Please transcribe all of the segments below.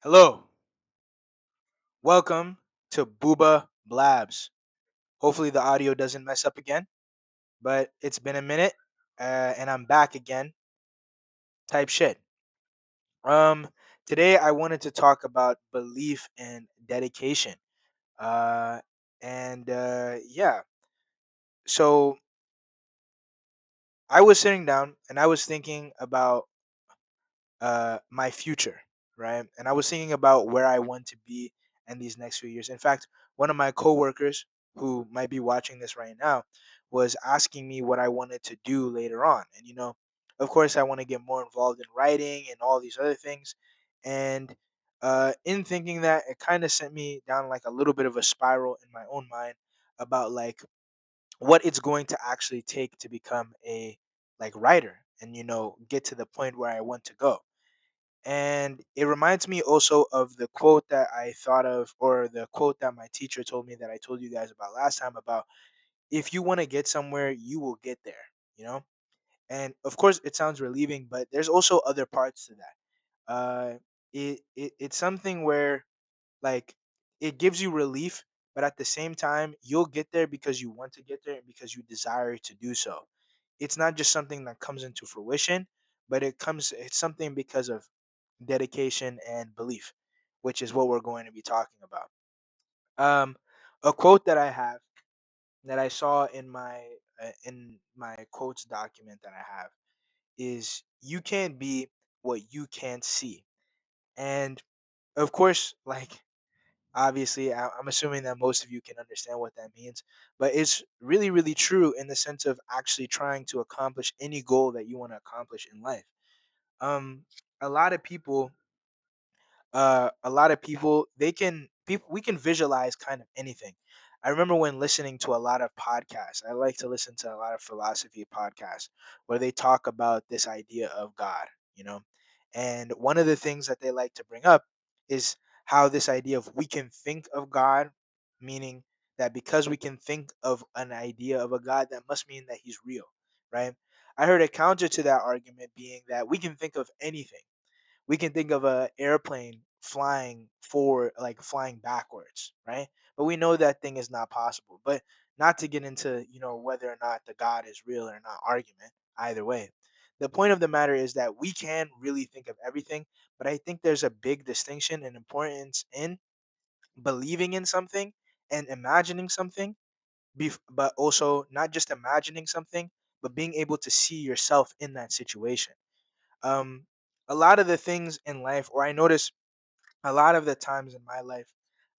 Hello, welcome to Booba Blabs. Hopefully, the audio doesn't mess up again, but it's been a minute and I'm back again. Type shit. Um, Today I wanted to talk about belief and dedication. Uh, yeah, so I was sitting down and I was thinking about my future, right? And I was thinking about where I want to be in these next few years. In fact, one of my coworkers who might be watching this right now was asking me what I wanted to do later on. And of course, I want to get more involved in writing and all these other things. And in thinking that, it kind of sent me down like a little bit of a spiral in my own mind about like what it's going to actually take to become a like writer and get to the point where I want to go. And it reminds me also of the quote that I thought of, or the quote that my teacher told me that I told you guys about last time about if you want to get somewhere, you will get there, you know? And of course, it sounds relieving, but there's also other parts to that. It's something where like it gives you relief, but at the same time, you'll get there because you want to get there and because you desire to do so. It's not just something that comes into fruition, but it's something because of dedication and belief, which is what we're going to be talking about. Um, a quote that I have that I saw in my quotes document that I have is you can't be what you can't see. And of course, like obviously, I'm assuming that most of you can understand what that means, but it's really, really true in the sense of actually trying to accomplish any goal that you want to accomplish in life. Um, a lot of people, they can people we can visualize kind of anything. I remember when listening to a lot of podcasts. I like to listen to a lot of philosophy podcasts where they talk about this idea of God, you know. And one of the things that they like to bring up is how this idea of we can think of God, meaning that because we can think of an idea of a God, that must mean that he's real, right? I heard a counter to that argument being that we can think of anything. We can think of a airplane flying forward, like flying backwards, right? But we know that thing is not possible. But not to get into whether or not the God is real or not argument. Either way, the point of the matter is that we can really think of everything, but I think there's a big distinction and importance in believing in something and imagining something, but also not just imagining something, but being able to see yourself in that situation. um a lot of the things in life, or I notice a lot of the times in my life,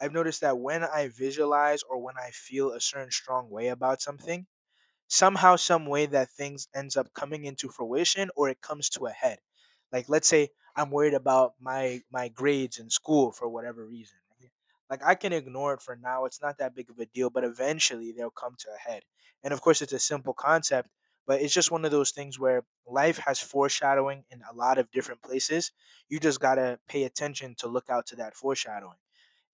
I've noticed that when I visualize or when I feel a certain strong way about something, somehow some way that things ends up coming into fruition or it comes to a head. Like let's say I'm worried about my grades in school for whatever reason, right? Like I can ignore it for now, it's not that big of a deal, but eventually they'll come to a head. And of course it's a simple concept, but it's just one of those things where life has foreshadowing in a lot of different places. You just got to pay attention to look out to that foreshadowing.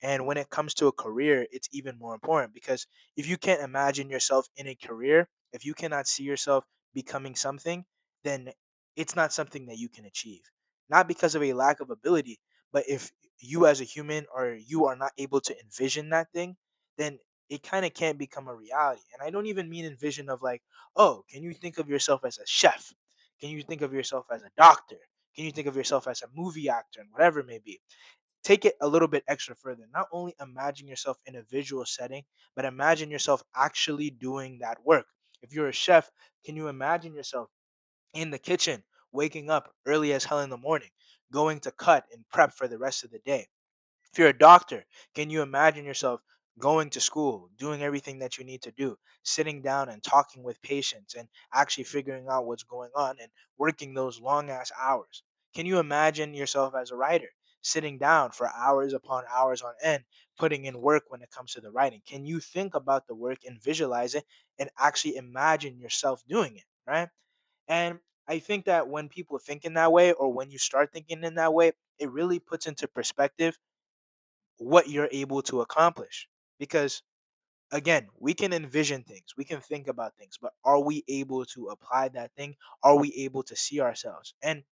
And when it comes to a career, it's even more important because if you can't imagine yourself in a career, if you cannot see yourself becoming something, then it's not something that you can achieve. Not because of a lack of ability, but if you as a human or you are not able to envision that thing, then it kind of can't become a reality. And I don't even mean envision of like, oh, can you think of yourself as a chef? Can you think of yourself as a doctor? Can you think of yourself as a movie actor and whatever it may be? Take it a little bit extra further. Not only imagine yourself in a visual setting, but imagine yourself actually doing that work. If you're a chef, can you imagine yourself in the kitchen, waking up early as hell in the morning, going to cut and prep for the rest of the day? If you're a doctor, can you imagine yourself going to school, doing everything that you need to do, sitting down and talking with patients and actually figuring out what's going on and working those long ass hours? Can you imagine yourself as a writer, sitting down for hours upon hours on end, putting in work when it comes to the writing? Can you think about the work and visualize it and actually imagine yourself doing it, right? And I think that when people think in that way, or when you start thinking in that way, it really puts into perspective what you're able to accomplish. Because again, we can envision things, we can think about things, but are we able to apply that thing? Are we able to see ourselves? And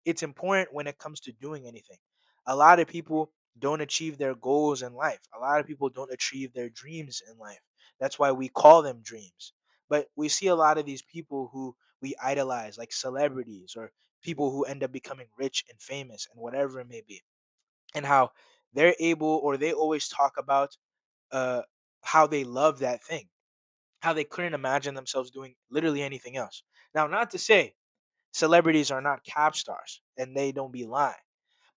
it's important when it comes to doing anything. A lot of people don't achieve their goals in life. A lot of people don't achieve their dreams in life. That's why we call them dreams. But we see a lot of these people who we idolize, like celebrities or people who end up becoming rich and famous and whatever it may be, and how they're able, or they always talk about uh, how they love that thing, how they couldn't imagine themselves doing literally anything else. Now, not to say celebrities are not cap stars and they don't be lying.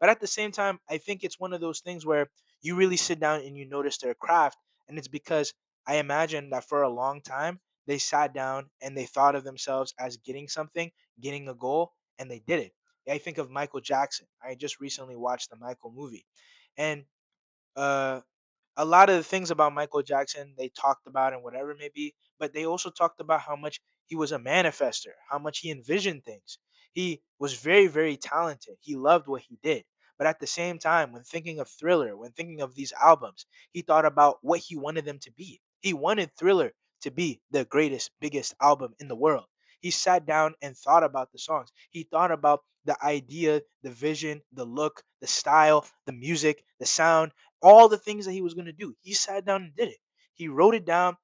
But at the same time, I think it's one of those things where you really sit down and you notice their craft. And it's because I imagine that for a long time, they sat down and they thought of themselves as getting something, getting a goal, and they did it. I think of Michael Jackson. I just recently watched the Michael movie. And uh, a lot of the things about Michael Jackson they talked about and whatever it may be, but they also talked about how much he was a manifester, how much he envisioned things. He was very, very talented. He loved what he did. But at the same time, when thinking of Thriller, when thinking of these albums, he thought about what he wanted them to be. He wanted Thriller to be the greatest, biggest album in the world. He sat down and thought about the songs. He thought about the idea, the vision, the look, the style, the music, the sound, all the things that he was going to do. He sat down and did it. He wrote it down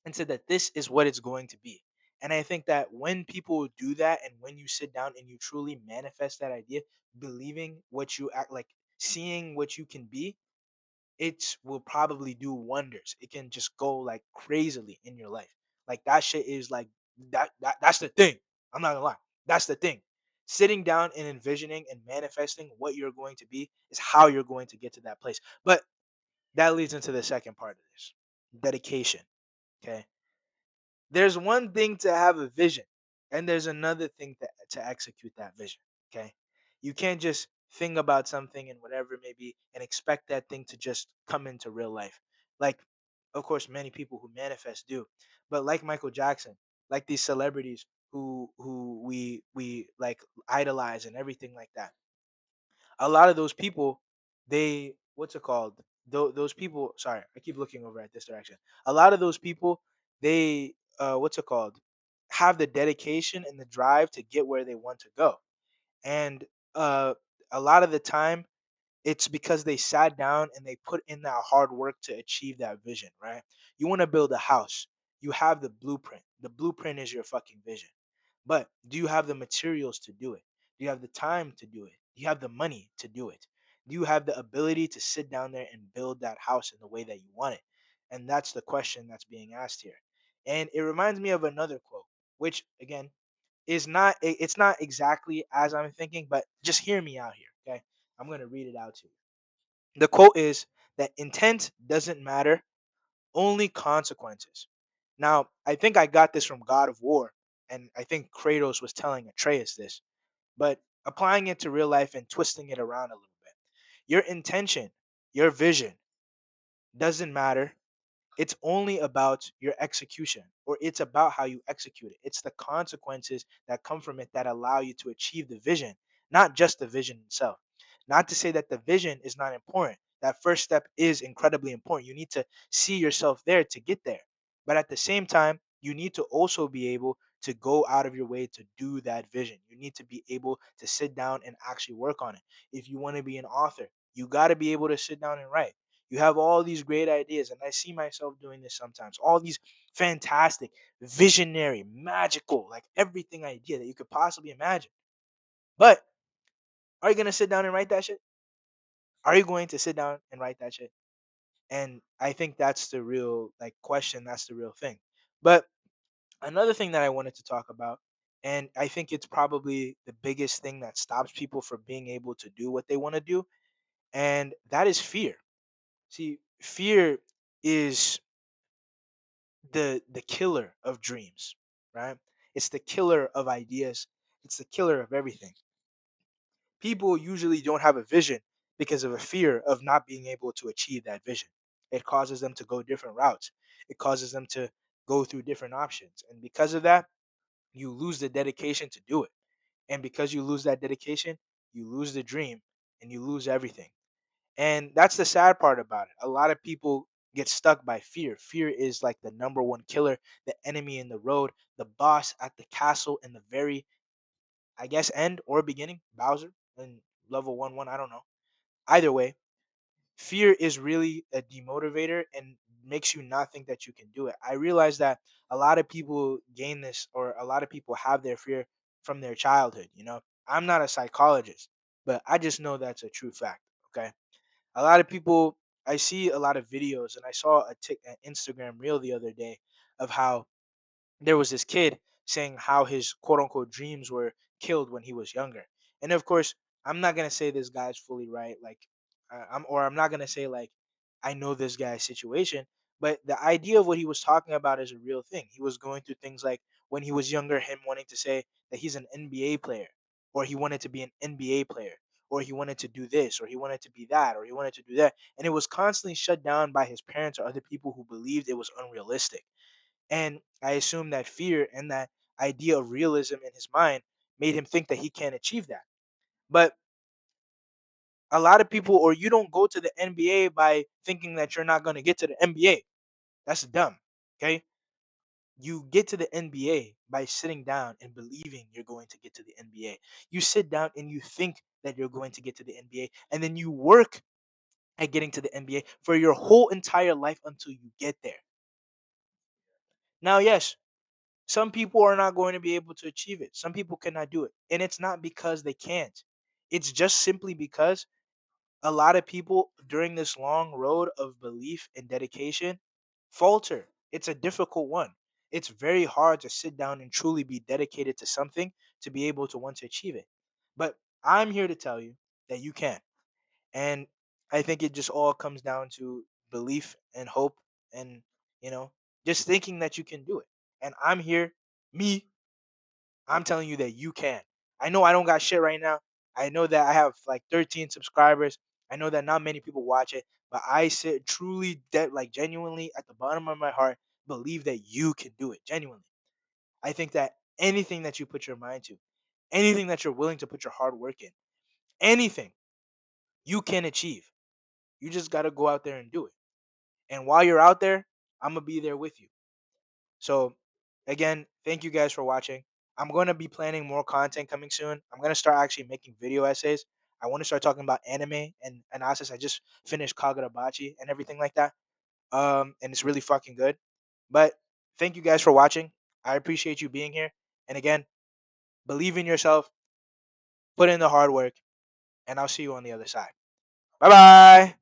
and said that this is what it's going to be. And I think that when people do that and when you sit down and you truly manifest that idea, believing what you act like, seeing what you can be, it will probably do wonders. It can just go like crazily in your life. Like that shit is like that's the thing. I'm not gonna lie. That's the thing. Sitting down and envisioning and manifesting what you're going to be is how you're going to get to that place. But that leads into the second part of this dedication. Okay. There's one thing to have a vision, and there's another thing to execute that vision. Okay. You can't just think about something and whatever it may be and expect that thing to just come into real life. Like, of course, many people who manifest do, but like Michael Jackson, like these celebrities who we like idolize and everything like that, a lot of those people, they what's it called? Those people. Sorry, I keep looking over at this direction. A lot of those people, they what's it called? Have the dedication and the drive to get where they want to go, and uh, a lot of the time it's because they sat down and they put in that hard work to achieve that vision, right? You want to build a house. You have the blueprint. The blueprint is your fucking vision. But do you have the materials to do it? Do you have the time to do it? Do you have the money to do it? Do you have the ability to sit down there and build that house in the way that you want it? And that's the question that's being asked here. And it reminds me of another quote, which again is not it's not exactly as I'm thinking, but just hear me out here, okay? I'm going to read it out to you. The quote is that intent doesn't matter, only consequences. Now, I think I got this from God of War, and I think Kratos was telling Atreus this, but applying it to real life and twisting it around a little bit. Your intention, your vision doesn't matter, it's only about your execution, or it's about how you execute it. It's the consequences that come from it that allow you to achieve the vision, not just the vision itself. Not to say that the vision is not important. That first step is incredibly important. You need to see yourself there to get there. But at the same time, you need to also be able to go out of your way to do that vision. You need to be able to sit down and actually work on it. If you want to be an author, you got to be able to sit down and write. You have all these great ideas, and I see myself doing this sometimes. All these fantastic, visionary, magical, like everything idea that you could possibly imagine. But are you gonna sit down and write that shit? Are you going to sit down and write that shit? And I think that's the real like question. That's the real thing. But another thing that I wanted to talk about, and I think it's probably the biggest thing that stops people from being able to do what they want to do, and that is fear. See, fear is the killer of dreams, right? It's the killer of ideas. It's the killer of everything. People usually don't have a vision because of a fear of not being able to achieve that vision. It causes them to go different routes. It causes them to go through different options. And because of that, you lose the dedication to do it. And because you lose that dedication, you lose the dream and you lose everything. And that's the sad part about it. A lot of people get stuck by fear. Fear is like the number one killer, the enemy in the road, the boss at the castle in the very, I guess, end or beginning. Bowser in level 1 1. I don't know. Either way, fear is really a demotivator and makes you not think that you can do it. I realize that a lot of people gain this, or a lot of people have their fear from their childhood. I'm not a psychologist, but I just know that's a true fact. Okay. A lot of people, I see a lot of videos, and I saw an Instagram reel the other day of how there was this kid saying how his quote unquote dreams were killed when he was younger. And of course, I'm not gonna say this guy's fully right. Like, I'm not gonna say like I know this guy's situation, but the idea of what he was talking about is a real thing. He was going through things like when he was younger, him wanting to say that he's an NBA player, or he wanted to be an NBA player, or he wanted to do this, or he wanted to be that, or he wanted to do that, and it was constantly shut down by his parents or other people who believed it was unrealistic. And I assume that fear and that idea of realism in his mind made him think that he can't achieve that. But a lot of people, or you don't go to the NBA by thinking that you're not going to get to the NBA. That's dumb. Okay. You get to the NBA by sitting down and believing you're going to get to the NBA. You sit down and you think that you're going to get to the NBA, and then you work at getting to the NBA for your whole entire life until you get there. Now, yes, some people are not going to be able to achieve it. Some people cannot do it. And it's not because they can't. It's just simply because a lot of people during this long road of belief and dedication falter. It's a difficult one. It's very hard to sit down and truly be dedicated to something to be able to want to achieve it. But I'm here to tell you that you can. And I think it just all comes down to belief and hope, and, you know, just thinking that you can do it. And I'm here, me, I'm telling you that you can. I know I don't got shit right now. I know that I have like 13 subscribers. I know that not many people watch it, but I said truly that, like, genuinely at the bottom of my heart, believe that you can do it. Genuinely. I think that anything that you put your mind to, anything that you're willing to put your hard work in, anything you can achieve. You just got to go out there and do it. And while you're out there, I'm going to be there with you. So, again, thank you guys for watching. I'm going to be planning more content coming soon. I'm going to start actually making video essays. I want to start talking about anime and analysis. I just finished Kagurabachi and everything like that. And it's really fucking good. But thank you guys for watching. I appreciate you being here. And again, believe in yourself, put in the hard work, and I'll see you on the other side. Bye bye.